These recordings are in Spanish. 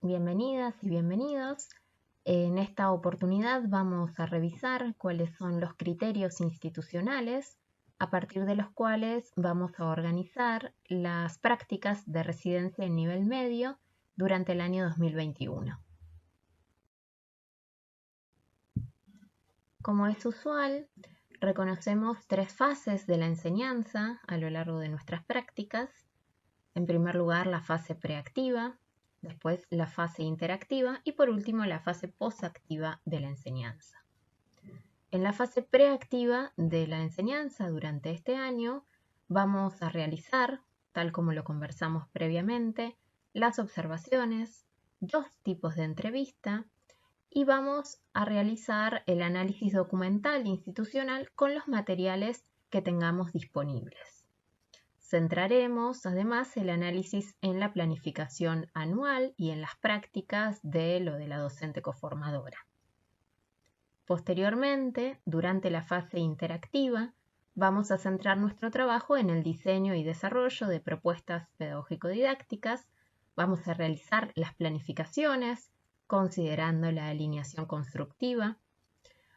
Bienvenidas y bienvenidos. En esta oportunidad vamos a revisar cuáles son los criterios institucionales a partir de los cuales vamos a organizar las prácticas de residencia en nivel medio durante el año 2021. Como es usual, reconocemos tres fases de la enseñanza a lo largo de nuestras prácticas. En primer lugar, la fase preactiva, después la fase interactiva y por último la fase posactiva de la enseñanza. En la fase preactiva de la enseñanza durante este año vamos a realizar, tal como lo conversamos previamente, las observaciones, dos tipos de entrevista y vamos a realizar el análisis documental institucional con los materiales que tengamos disponibles. Centraremos además el análisis en la planificación anual y en las prácticas de lo de la docente coformadora. Posteriormente, durante la fase interactiva, vamos a centrar nuestro trabajo en el diseño y desarrollo de propuestas pedagógico-didácticas. Vamos a realizar las planificaciones, considerando la alineación constructiva.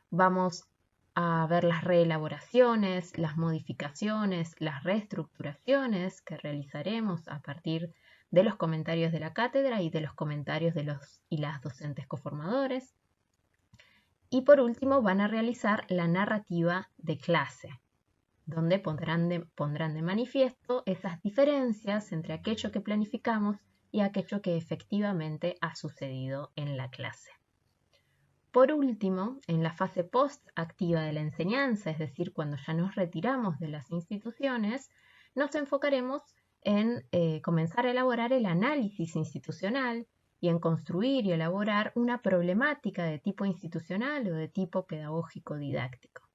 Vamos a ver las reelaboraciones, las modificaciones, las reestructuraciones que realizaremos a partir de los comentarios de la cátedra y de los comentarios de los y las docentes coformadores. Y por último van a realizar la narrativa de clase, donde pondrán de manifiesto esas diferencias entre aquello que planificamos y aquello que efectivamente ha sucedido en la clase. Por último, en la fase post-activa de la enseñanza, es decir, cuando ya nos retiramos de las instituciones, nos enfocaremos en comenzar a elaborar el análisis institucional y en construir y elaborar una problemática de tipo institucional o de tipo pedagógico-didáctico.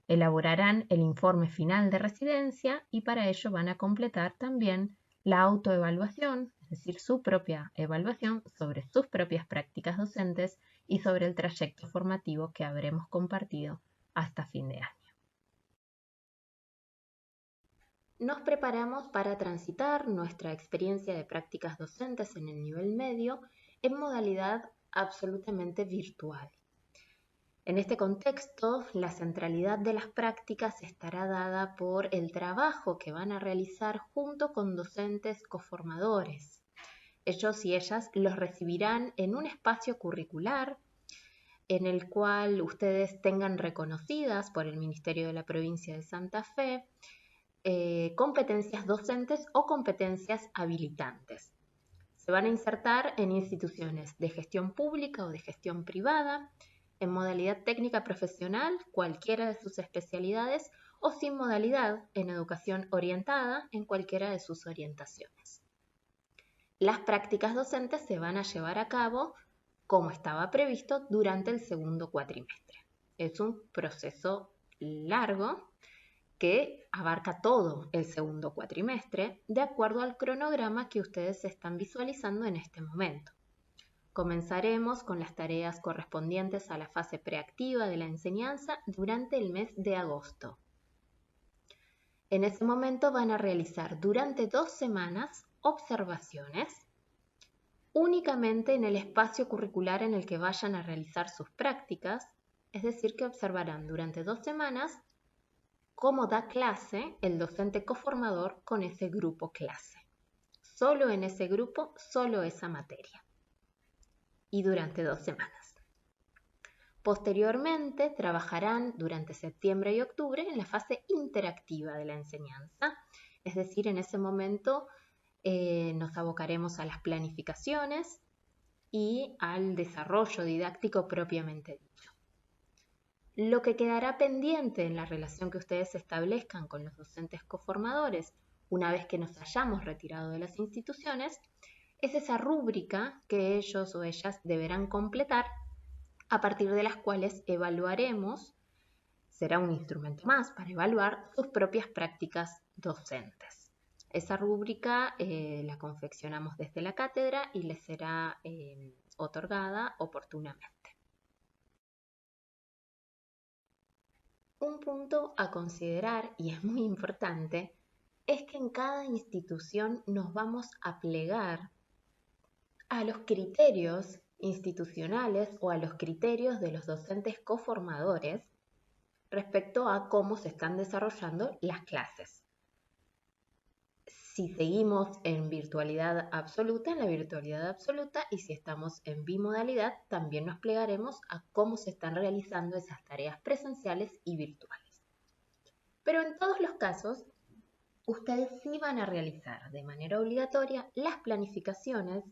Elaborarán el informe final de residencia y para ello van a completar también la autoevaluación, es decir, su propia evaluación sobre sus propias prácticas docentes y sobre el trayecto formativo que habremos compartido hasta fin de año. Nos preparamos para transitar nuestra experiencia de prácticas docentes en el nivel medio en modalidad absolutamente virtual. En este contexto, la centralidad de las prácticas estará dada por el trabajo que van a realizar junto con docentes coformadores. Ellos y ellas los recibirán en un espacio curricular en el cual ustedes tengan reconocidas por el Ministerio de la Provincia de Santa Fe competencias docentes o competencias habilitantes. Se van a insertar en instituciones de gestión pública o de gestión privada, en modalidad técnica profesional, cualquiera de sus especialidades, o sin modalidad en educación orientada, en cualquiera de sus orientaciones. Las prácticas docentes se van a llevar a cabo como estaba previsto durante el segundo cuatrimestre. Es un proceso largo que abarca todo el segundo cuatrimestre de acuerdo al cronograma que ustedes están visualizando en este momento. Comenzaremos con las tareas correspondientes a la fase preactiva de la enseñanza durante el mes de agosto. En ese momento van a realizar durante 2 semanas observaciones únicamente en el espacio curricular en el que vayan a realizar sus prácticas, es decir, que observarán durante 2 semanas cómo da clase el docente coformador con ese grupo clase. Solo en ese grupo, solo esa materia. Y durante 2 semanas. Posteriormente, trabajarán durante septiembre y octubre en la fase interactiva de la enseñanza, es decir, en ese momento nos abocaremos a las planificaciones y al desarrollo didáctico propiamente dicho. Lo que quedará pendiente en la relación que ustedes establezcan con los docentes coformadores una vez que nos hayamos retirado de las instituciones es esa rúbrica que ellos o ellas deberán completar a partir de las cuales evaluaremos, será un instrumento más para evaluar sus propias prácticas docentes. Esa rúbrica la confeccionamos desde la cátedra y les será otorgada oportunamente. Un punto a considerar, y es muy importante, es que en cada institución nos vamos a plegar a los criterios institucionales o a los criterios de los docentes coformadores respecto a cómo se están desarrollando las clases. Si seguimos en virtualidad absoluta, en la virtualidad absoluta, y si estamos en bimodalidad, también nos plegaremos a cómo se están realizando esas tareas presenciales y virtuales. Pero en todos los casos, ustedes sí van a realizar de manera obligatoria las planificaciones,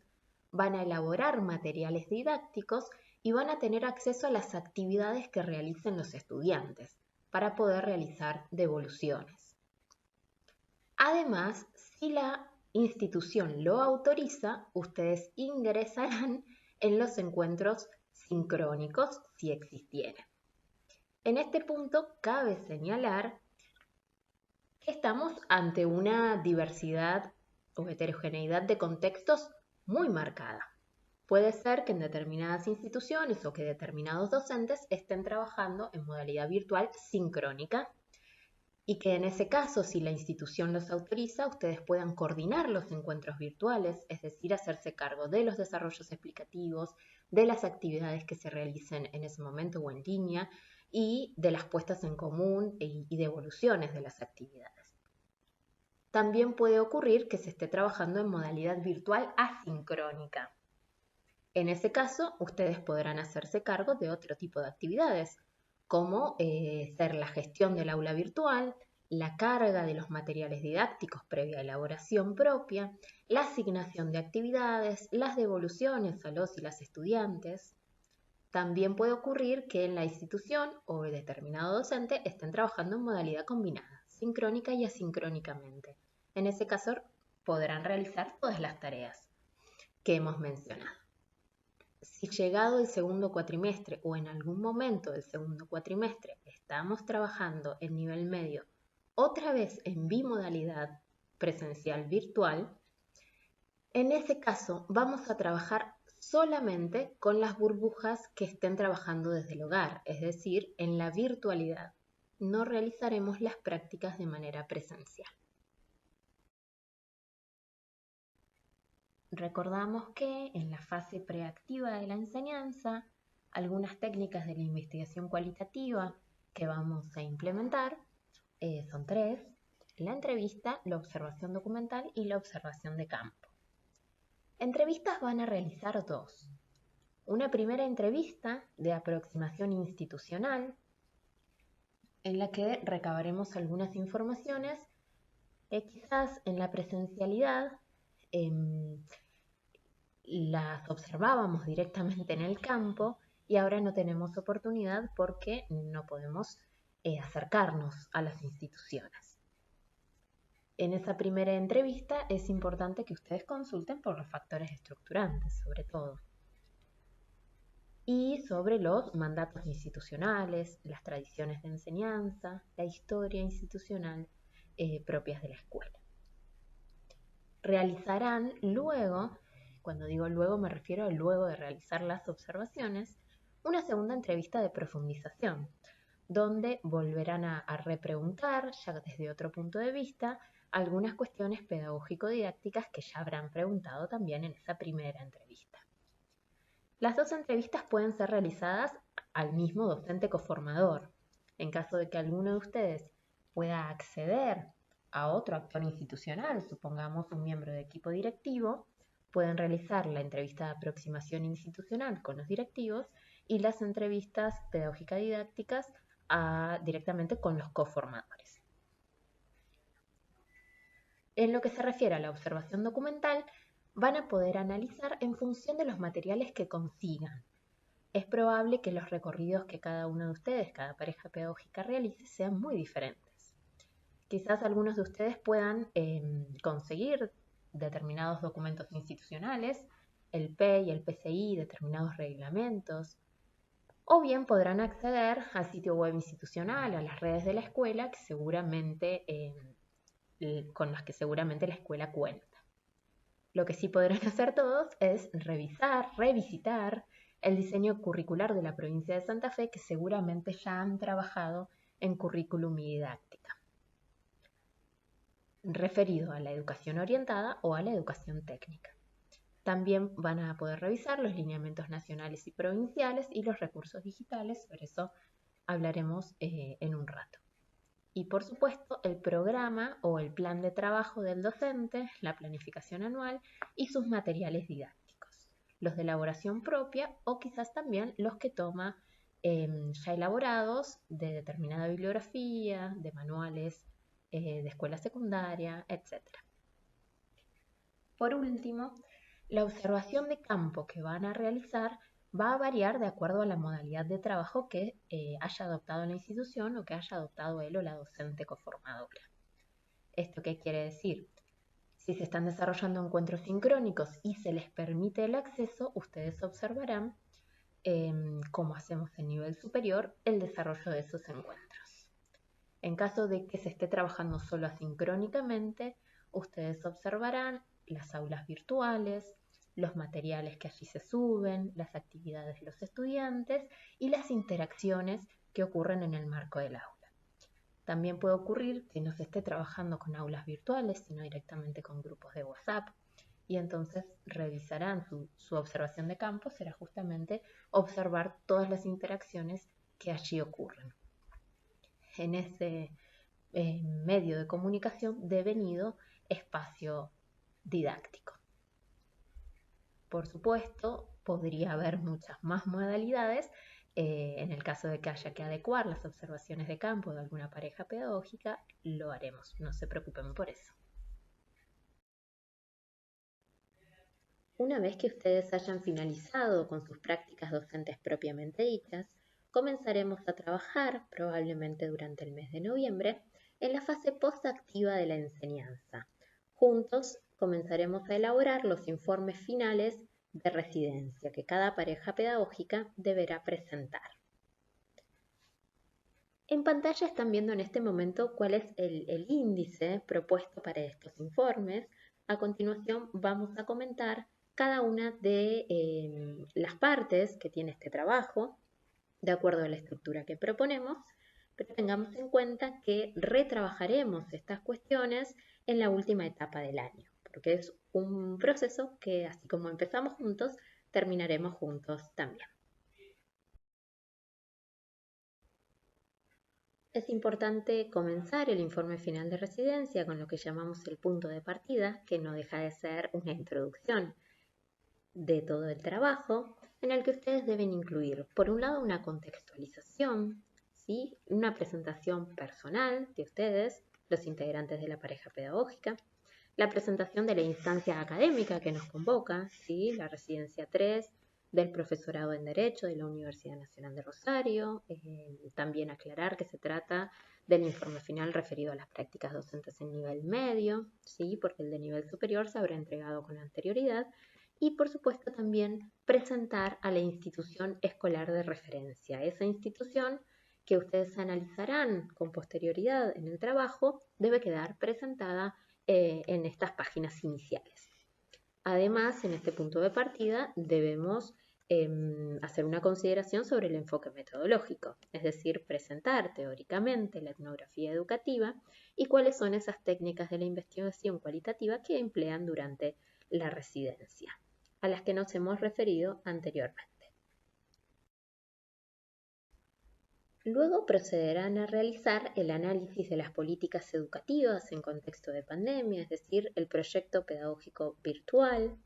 van a elaborar materiales didácticos y van a tener acceso a las actividades que realicen los estudiantes para poder realizar devoluciones. Además, si la institución lo autoriza, ustedes ingresarán en los encuentros sincrónicos si existieran. En este punto cabe señalar que estamos ante una diversidad o heterogeneidad de contextos muy marcada. Puede ser que en determinadas instituciones o que determinados docentes estén trabajando en modalidad virtual sincrónica y que en ese caso, si la institución los autoriza, ustedes puedan coordinar los encuentros virtuales, es decir, hacerse cargo de los desarrollos explicativos, de las actividades que se realicen en ese momento o en línea y de las puestas en común y devoluciones de las actividades. También puede ocurrir que se esté trabajando en modalidad virtual asincrónica. En ese caso, ustedes podrán hacerse cargo de otro tipo de actividades, como ser la gestión del aula virtual, la carga de los materiales didácticos previa elaboración propia, la asignación de actividades, las devoluciones a los y las estudiantes. También puede ocurrir que en la institución o el determinado docente estén trabajando en modalidad combinada, sincrónica y asincrónicamente. En ese caso, podrán realizar todas las tareas que hemos mencionado. Si llegado el segundo cuatrimestre o en algún momento del segundo cuatrimestre estamos trabajando en nivel medio otra vez en bimodalidad presencial virtual, en ese caso vamos a trabajar solamente con las burbujas que estén trabajando desde el hogar, es decir, en la virtualidad. No realizaremos las prácticas de manera presencial. Recordamos que en la fase preactiva de la enseñanza, algunas técnicas de la investigación cualitativa que vamos a implementar son 3: la entrevista, la observación documental y la observación de campo. Entrevistas van a realizar 2. Una primera entrevista de aproximación institucional, en la que recabaremos algunas informaciones que quizás en la presencialidad las observábamos directamente en el campo y ahora no tenemos oportunidad porque no podemos acercarnos a las instituciones. En esa primera entrevista es importante que ustedes consulten por los factores estructurantes, sobre todo, y sobre los mandatos institucionales, las tradiciones de enseñanza, la historia institucional propias de la escuela. Realizarán luego, cuando digo luego me refiero a luego de realizar las observaciones, una segunda entrevista de profundización, donde volverán a repreguntar, ya desde otro punto de vista, algunas cuestiones pedagógico-didácticas que ya habrán preguntado también en esa primera entrevista. Las 2 entrevistas pueden ser realizadas al mismo docente coformador. En caso de que alguno de ustedes pueda acceder a otro actor institucional, supongamos un miembro de equipo directivo, pueden realizar la entrevista de aproximación institucional con los directivos y las entrevistas pedagógico-didácticas directamente con los coformadores. En lo que se refiere a la observación documental, van a poder analizar en función de los materiales que consigan. Es probable que los recorridos que cada uno de ustedes, cada pareja pedagógica realice, sean muy diferentes. Quizás algunos de ustedes puedan conseguir determinados documentos institucionales, el P y el PCI, determinados reglamentos, o bien podrán acceder al sitio web institucional, a las redes de la escuela, que seguramente, con las que seguramente la escuela cuenta. Lo que sí podrán hacer todos es revisitar el diseño curricular de la provincia de Santa Fe, que seguramente ya han trabajado en currículum y didáctica, referido a la educación orientada o a la educación técnica. También van a poder revisar los lineamientos nacionales y provinciales y los recursos digitales, sobre eso hablaremos en un rato. Y por supuesto, el programa o el plan de trabajo del docente, la planificación anual y sus materiales didácticos, los de elaboración propia o quizás también los que toma ya elaborados de determinada bibliografía, de manuales de escuela secundaria, etc. Por último, la observación de campo que van a realizar va a variar de acuerdo a la modalidad de trabajo que haya adoptado la institución o que haya adoptado él o la docente coformadora. ¿Esto qué quiere decir? Si se están desarrollando encuentros sincrónicos y se les permite el acceso, ustedes observarán, como hacemos en nivel superior, el desarrollo de esos encuentros. En caso de que se esté trabajando solo asincrónicamente, ustedes observarán las aulas virtuales, los materiales que allí se suben, las actividades de los estudiantes y las interacciones que ocurren en el marco del aula. También puede ocurrir que no se esté trabajando con aulas virtuales, sino directamente con grupos de WhatsApp, y entonces revisarán su observación de campo, será justamente observar todas las interacciones que allí ocurren. En ese medio de comunicación devenido espacio didáctico. Por supuesto, podría haber muchas más modalidades en el caso de que haya que adecuar las observaciones de campo de alguna pareja pedagógica, lo haremos, no se preocupen por eso. Una vez que ustedes hayan finalizado con sus prácticas docentes propiamente dichas, comenzaremos a trabajar, probablemente durante el mes de noviembre, en la fase postactiva de la enseñanza. Juntos comenzaremos a elaborar los informes finales de residencia que cada pareja pedagógica deberá presentar. En pantalla están viendo en este momento cuál es el índice propuesto para estos informes. A continuación vamos a comentar cada una de las partes que tiene este trabajo, de acuerdo a la estructura que proponemos, pero tengamos en cuenta que retrabajaremos estas cuestiones en la última etapa del año, porque es un proceso que, así como empezamos juntos, terminaremos juntos también. Es importante comenzar el informe final de residencia con lo que llamamos el punto de partida, que no deja de ser una introducción de todo el trabajo, en el que ustedes deben incluir, por un lado, una contextualización, ¿sí? Una presentación personal de ustedes, los integrantes de la pareja pedagógica, la presentación de la instancia académica que nos convoca, ¿sí? La Residencia 3, del profesorado en Derecho de la Universidad Nacional de Rosario, también aclarar que se trata del informe final referido a las prácticas docentes en nivel medio, ¿sí? Porque el de nivel superior se habrá entregado con anterioridad, y por supuesto también presentar a la institución escolar de referencia. Esa institución que ustedes analizarán con posterioridad en el trabajo debe quedar presentada en estas páginas iniciales. Además, en este punto de partida debemos hacer una consideración sobre el enfoque metodológico, es decir, presentar teóricamente la etnografía educativa y cuáles son esas técnicas de la investigación cualitativa que emplean durante la residencia, a las que nos hemos referido anteriormente. Luego procederán a realizar el análisis de las políticas educativas en contexto de pandemia, es decir, el proyecto pedagógico virtual,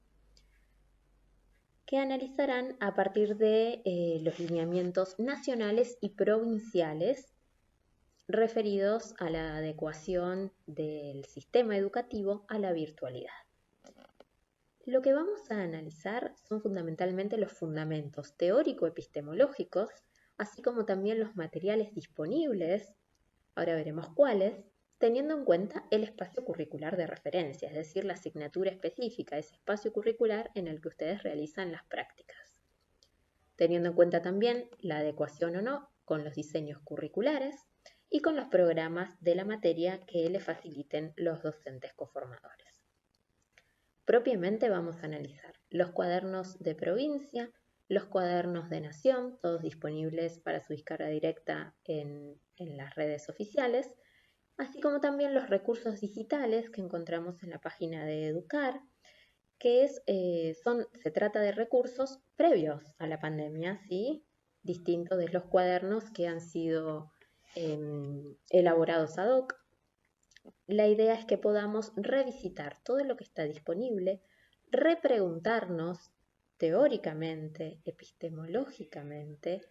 que analizarán a partir de los lineamientos nacionales y provinciales referidos a la adecuación del sistema educativo a la virtualidad. Lo que vamos a analizar son fundamentalmente los fundamentos teórico-epistemológicos, así como también los materiales disponibles, ahora veremos cuáles, teniendo en cuenta el espacio curricular de referencia, es decir, la asignatura específica, ese espacio curricular en el que ustedes realizan las prácticas. Teniendo en cuenta también la adecuación o no con los diseños curriculares y con los programas de la materia que le faciliten los docentes coformadores. Propiamente vamos a analizar los cuadernos de provincia, los cuadernos de nación, todos disponibles para su descarga directa en las redes oficiales, así como también los recursos digitales que encontramos en la página de Educar, se trata de recursos previos a la pandemia, ¿sí? Distintos de los cuadernos que han sido elaborados ad hoc. La idea es que podamos revisitar todo lo que está disponible, repreguntarnos teóricamente, epistemológicamente,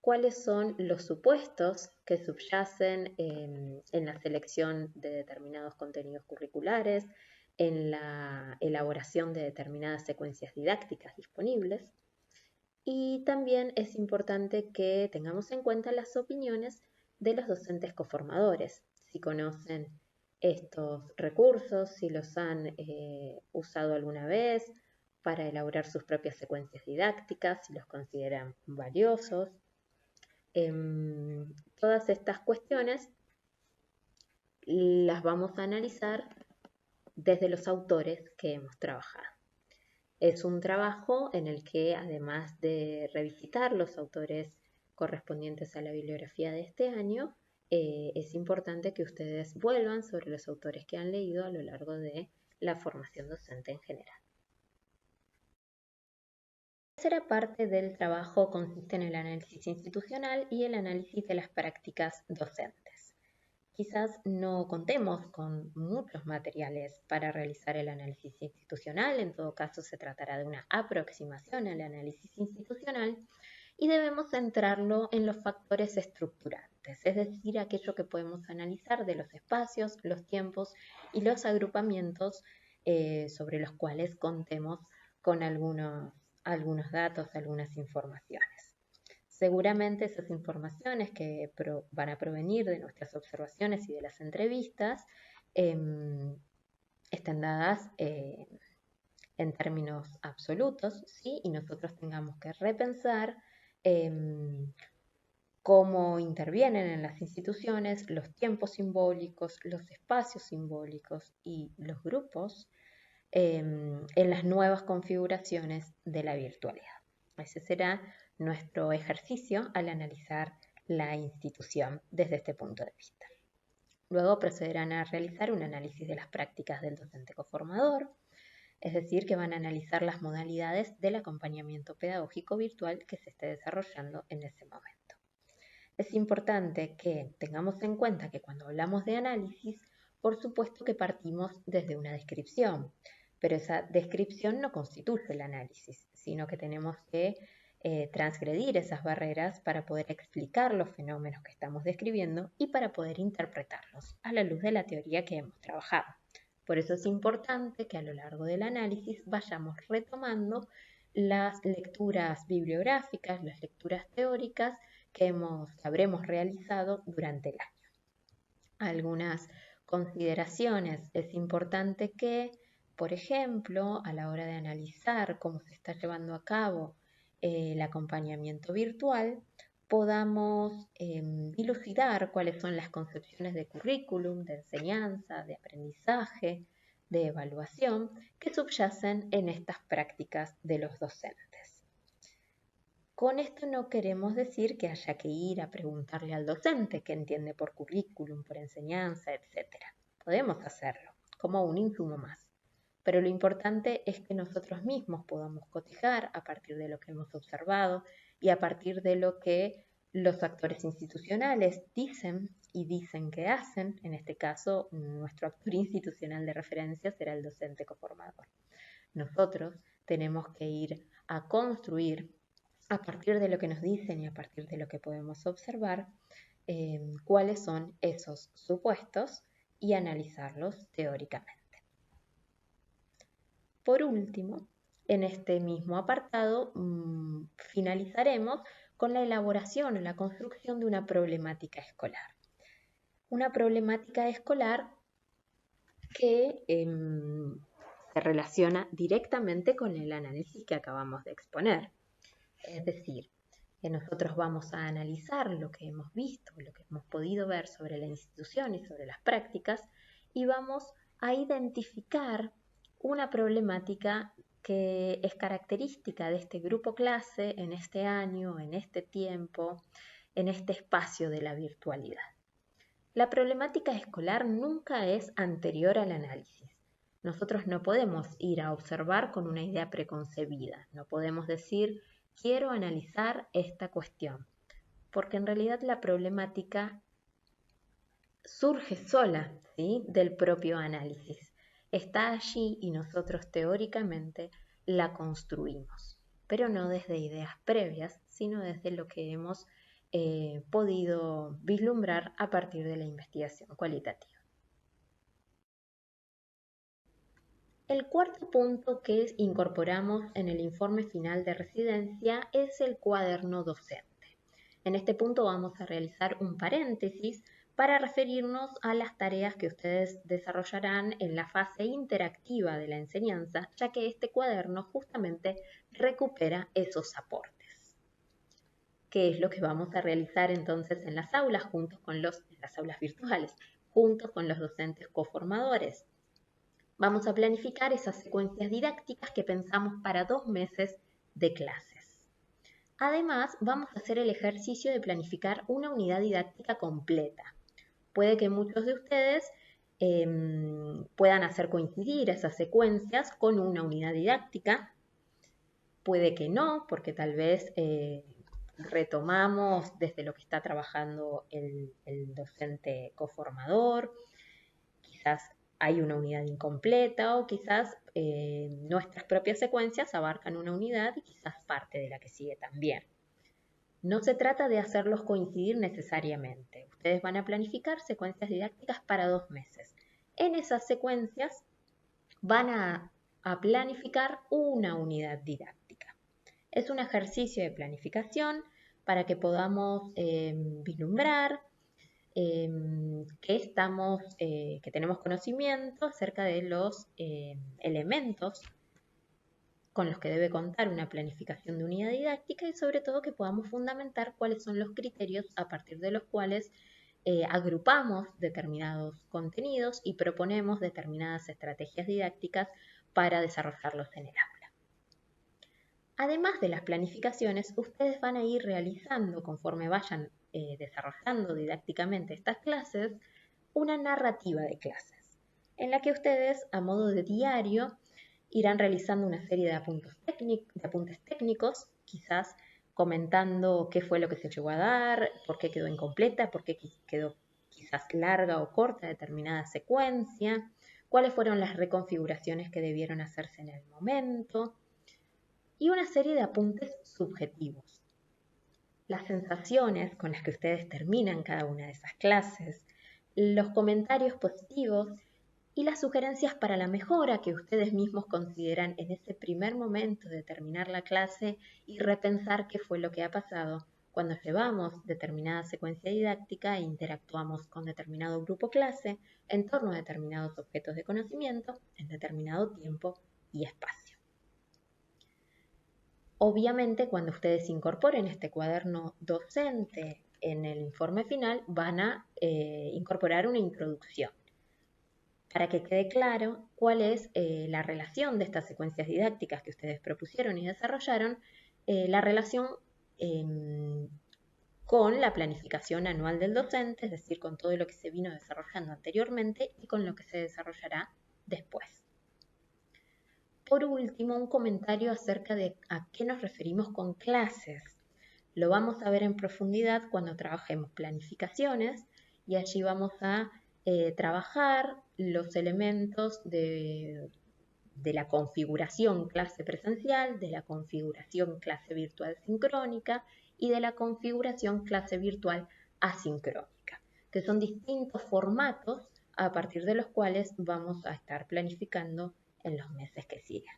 cuáles son los supuestos que subyacen en la selección de determinados contenidos curriculares, en la elaboración de determinadas secuencias didácticas disponibles. Y también es importante que tengamos en cuenta las opiniones de los docentes coformadores, si conocen estos recursos, si los han usado alguna vez para elaborar sus propias secuencias didácticas, si los consideran valiosos. Todas estas cuestiones las vamos a analizar desde los autores que hemos trabajado. Es un trabajo en el que, además de revisitar los autores correspondientes a la bibliografía de este año, es importante que ustedes vuelvan sobre los autores que han leído a lo largo de la formación docente en general. La tercera parte del trabajo consiste en el análisis institucional y el análisis de las prácticas docentes. Quizás no contemos con muchos materiales para realizar el análisis institucional, en todo caso se tratará de una aproximación al análisis institucional y debemos centrarlo en los factores estructurantes, es decir, aquello que podemos analizar de los espacios, los tiempos y los agrupamientos sobre los cuales contemos con algunos datos, algunas informaciones. Seguramente esas informaciones que van a provenir de nuestras observaciones y de las entrevistas están dadas en términos absolutos, ¿sí? Y nosotros tengamos que repensar cómo intervienen en las instituciones los tiempos simbólicos, los espacios simbólicos y los grupos en las nuevas configuraciones de la virtualidad. Ese será nuestro ejercicio al analizar la institución desde este punto de vista. Luego procederán a realizar un análisis de las prácticas del docente coformador, es decir, que van a analizar las modalidades del acompañamiento pedagógico virtual que se esté desarrollando en ese momento. Es importante que tengamos en cuenta que cuando hablamos de análisis, por supuesto que partimos desde una descripción, pero esa descripción no constituye el análisis, sino que tenemos que transgredir esas barreras para poder explicar los fenómenos que estamos describiendo y para poder interpretarlos a la luz de la teoría que hemos trabajado. Por eso es importante que a lo largo del análisis vayamos retomando las lecturas bibliográficas, las lecturas teóricas que habremos realizado durante el año. Algunas consideraciones. Es importante que, por ejemplo, a la hora de analizar cómo se está llevando a cabo el acompañamiento virtual, podamos dilucidar cuáles son las concepciones de currículum, de enseñanza, de aprendizaje, de evaluación que subyacen en estas prácticas de los docentes. Con esto no queremos decir que haya que ir a preguntarle al docente qué entiende por currículum, por enseñanza, etc. Podemos hacerlo como un insumo más. Pero lo importante es que nosotros mismos podamos cotejar a partir de lo que hemos observado y a partir de lo que los actores institucionales dicen y dicen que hacen. En este caso, nuestro actor institucional de referencia será el docente coformador. Nosotros tenemos que ir a construir a partir de lo que nos dicen y a partir de lo que podemos observar, cuáles son esos supuestos y analizarlos teóricamente. Por último, en este mismo apartado finalizaremos con la elaboración o la construcción de una problemática escolar. Una problemática escolar que se relaciona directamente con el análisis que acabamos de exponer. Es decir, que nosotros vamos a analizar lo que hemos visto, lo que hemos podido ver sobre la institución y sobre las prácticas y vamos a identificar una problemática que es característica de este grupo clase en este año, en este tiempo, en este espacio de la virtualidad. La problemática escolar nunca es anterior al análisis. Nosotros no podemos ir a observar con una idea preconcebida, no podemos decir quiero analizar esta cuestión, porque en realidad la problemática surge sola, ¿sí?, del propio análisis. Está allí y nosotros teóricamente la construimos, pero no desde ideas previas, sino desde lo que hemos podido vislumbrar a partir de la investigación cualitativa. El cuarto punto que incorporamos en el informe final de residencia es el cuaderno docente. En este punto vamos a realizar un paréntesis para referirnos a las tareas que ustedes desarrollarán en la fase interactiva de la enseñanza, ya que este cuaderno justamente recupera esos aportes. ¿Qué es lo que vamos a realizar entonces en las aulas en las aulas virtuales, junto con los docentes coformadores? Vamos a planificar esas secuencias didácticas que pensamos para 2 meses de clases. Además, vamos a hacer el ejercicio de planificar una unidad didáctica completa. Puede que muchos de ustedes puedan hacer coincidir esas secuencias con una unidad didáctica. Puede que no, porque tal vez retomamos desde lo que está trabajando el docente coformador. Quizás hay una unidad incompleta o quizás nuestras propias secuencias abarcan una unidad y quizás parte de la que sigue también. No se trata de hacerlos coincidir necesariamente. Ustedes van a planificar secuencias didácticas para 2 meses. En esas secuencias van a planificar una unidad didáctica. Es un ejercicio de planificación para que podamos vislumbrar que tenemos conocimiento acerca de los elementos con los que debe contar una planificación de unidad didáctica y sobre todo que podamos fundamentar cuáles son los criterios a partir de los cuales agrupamos determinados contenidos y proponemos determinadas estrategias didácticas para desarrollarlos en el aula. Además de las planificaciones, ustedes van a ir realizando, conforme vayan desarrollando didácticamente estas clases, una narrativa de clases, en la que ustedes, a modo de diario, irán realizando una serie de apuntes técnicos, quizás comentando qué fue lo que se llegó a dar, por qué quedó incompleta, por qué quedó quizás larga o corta determinada secuencia, cuáles fueron las reconfiguraciones que debieron hacerse en el momento, y una serie de apuntes subjetivos. Las sensaciones con las que ustedes terminan cada una de esas clases, los comentarios positivos y las sugerencias para la mejora que ustedes mismos consideran en ese primer momento de terminar la clase y repensar qué fue lo que ha pasado cuando llevamos determinada secuencia didáctica e interactuamos con determinado grupo clase en torno a determinados objetos de conocimiento en determinado tiempo y espacio. Obviamente, cuando ustedes incorporen este cuaderno docente en el informe final, van a incorporar una introducción para que quede claro cuál es la relación de estas secuencias didácticas que ustedes propusieron y desarrollaron, la relación con la planificación anual del docente, es decir, con todo lo que se vino desarrollando anteriormente y con lo que se desarrollará después. Por último, un comentario acerca de a qué nos referimos con clases. Lo vamos a ver en profundidad cuando trabajemos planificaciones y allí vamos a trabajar los elementos de la configuración clase presencial, de la configuración clase virtual sincrónica y de la configuración clase virtual asincrónica, que son distintos formatos a partir de los cuales vamos a estar planificando en los meses que sigan.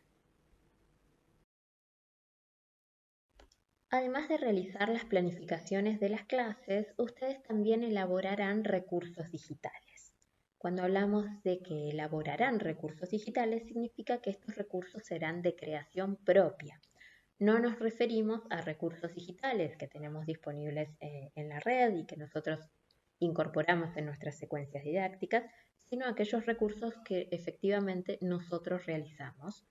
Además de realizar las planificaciones de las clases, ustedes también elaborarán recursos digitales. Cuando hablamos de que elaborarán recursos digitales, significa que estos recursos serán de creación propia. No nos referimos a recursos digitales que tenemos disponibles en la red y que nosotros incorporamos en nuestras secuencias didácticas, sino a aquellos recursos que efectivamente nosotros realizamos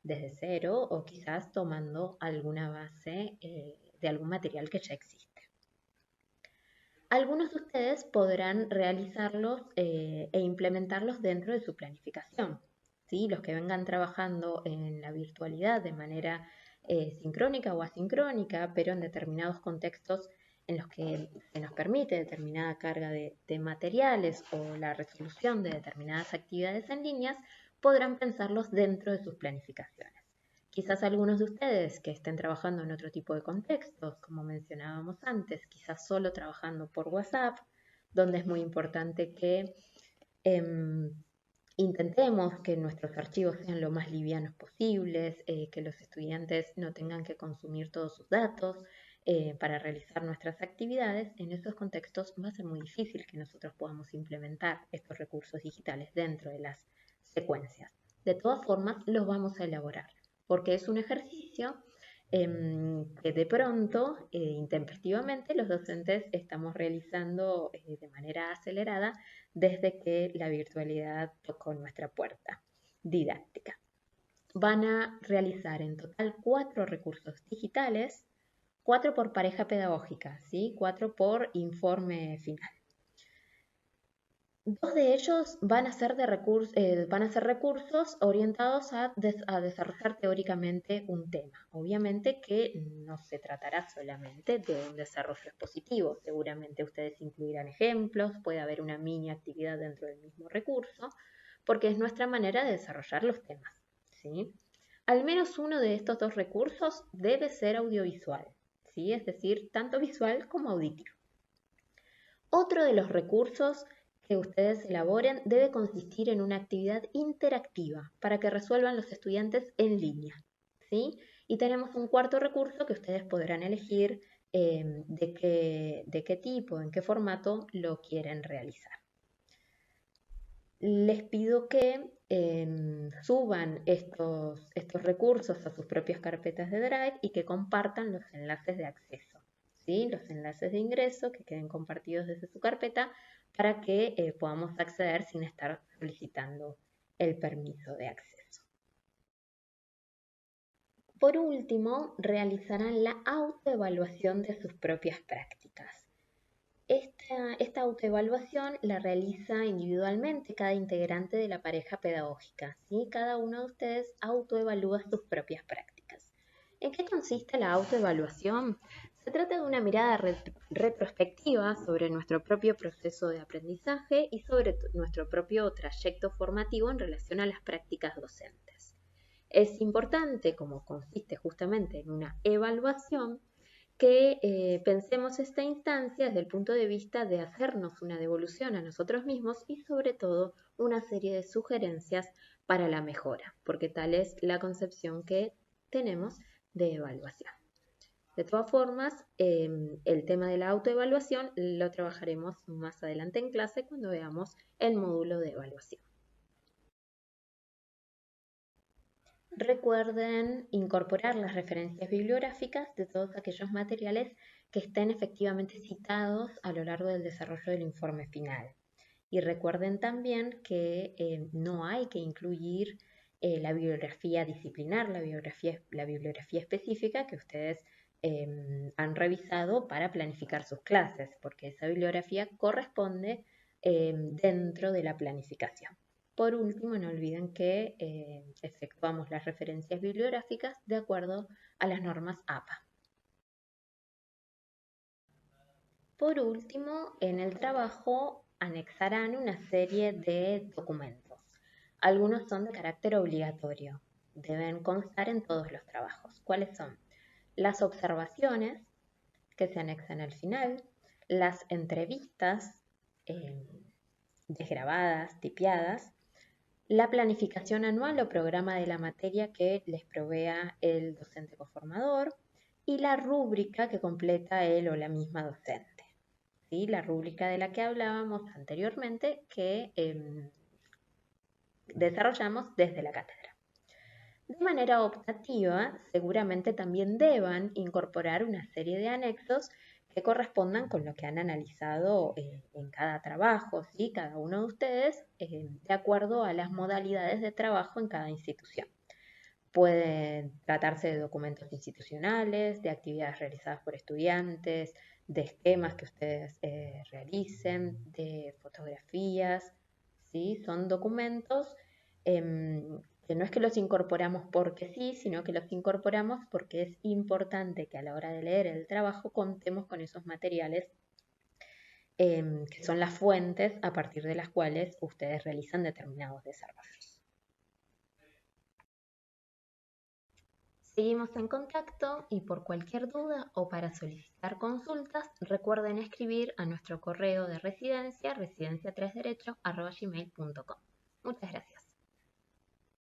desde cero o quizás tomando alguna base de algún material que ya existe. Algunos de ustedes podrán realizarlos e implementarlos dentro de su planificación. ¿sí? Los que vengan trabajando en la virtualidad de manera sincrónica o asincrónica, pero en determinados contextos en los que se nos permite determinada carga de materiales o la resolución de determinadas actividades en líneas, podrán pensarlos dentro de sus planificaciones. Quizás algunos de ustedes que estén trabajando en otro tipo de contextos, como mencionábamos antes, quizás solo trabajando por WhatsApp, donde es muy importante que intentemos que nuestros archivos sean lo más livianos posibles, que los estudiantes no tengan que consumir todos sus datos para realizar nuestras actividades. En esos contextos va a ser muy difícil que nosotros podamos implementar estos recursos digitales dentro de las secuencias. De todas formas, los vamos a elaborar, porque es un ejercicio que de pronto, intempestivamente, los docentes estamos realizando de manera acelerada desde que la virtualidad tocó nuestra puerta didáctica. Van a realizar en total 4 recursos digitales, 4 por pareja pedagógica, ¿sí? 4 por informe final. 2 de ellos van a ser, recursos orientados a desarrollar teóricamente un tema. Obviamente que no se tratará solamente de un desarrollo expositivo. Seguramente ustedes incluirán ejemplos, puede haber una mini actividad dentro del mismo recurso, porque es nuestra manera de desarrollar los temas, ¿sí? Al menos uno de estos 2 recursos debe ser audiovisual, ¿sí? Es decir, tanto visual como auditivo. Otro de los recursos que ustedes elaboren debe consistir en una actividad interactiva para que resuelvan los estudiantes en línea, ¿sí? Y tenemos un cuarto recurso que ustedes podrán elegir de qué tipo, en qué formato lo quieren realizar. Les pido que suban estos recursos a sus propias carpetas de Drive y que compartan los enlaces de acceso, ¿sí? Los enlaces de ingreso que queden compartidos desde su carpeta para que podamos acceder sin estar solicitando el permiso de acceso. Por último, realizarán la autoevaluación de sus propias prácticas. Esta autoevaluación la realiza individualmente cada integrante de la pareja pedagógica, ¿sí? Cada uno de ustedes autoevalúa sus propias prácticas. ¿En qué consiste la autoevaluación? Se trata de una mirada retrospectiva sobre nuestro propio proceso de aprendizaje y sobre nuestro propio trayecto formativo en relación a las prácticas docentes. Es importante, como consiste justamente en una evaluación, que pensemos esta instancia desde el punto de vista de hacernos una devolución a nosotros mismos y sobre todo una serie de sugerencias para la mejora, porque tal es la concepción que tenemos de evaluación. De todas formas, el tema de la autoevaluación lo trabajaremos más adelante en clase cuando veamos el módulo de evaluación. Recuerden incorporar las referencias bibliográficas de todos aquellos materiales que estén efectivamente citados a lo largo del desarrollo del informe final. Y recuerden también que no hay que incluir la bibliografía disciplinar, la bibliografía específica que ustedes han revisado para planificar sus clases, porque esa bibliografía corresponde dentro de la planificación. Por último, no olviden que efectuamos las referencias bibliográficas de acuerdo a las normas APA. Por último, en el trabajo anexarán una serie de documentos. Algunos son de carácter obligatorio, deben constar en todos los trabajos. ¿Cuáles son? Las observaciones que se anexan al final, las entrevistas desgrabadas, tipiadas, la planificación anual o programa de la materia que les provea el docente coformador y la rúbrica que completa él o la misma docente. ¿Sí? La rúbrica de la que hablábamos anteriormente que desarrollamos desde la cátedra. De manera optativa, seguramente también deban incorporar una serie de anexos que correspondan con lo que han analizado en cada trabajo, ¿sí? Cada uno de ustedes de acuerdo a las modalidades de trabajo en cada institución. Pueden tratarse de documentos institucionales, de actividades realizadas por estudiantes, de esquemas que ustedes realicen, de fotografías, ¿sí? Son documentos que no es que los incorporamos porque sí, sino que los incorporamos porque es importante que a la hora de leer el trabajo contemos con esos materiales que son las fuentes a partir de las cuales ustedes realizan determinados desarrollos. Seguimos en contacto y por cualquier duda o para solicitar consultas, recuerden escribir a nuestro correo de residencia, residencia3derecho@gmail.com. Muchas gracias.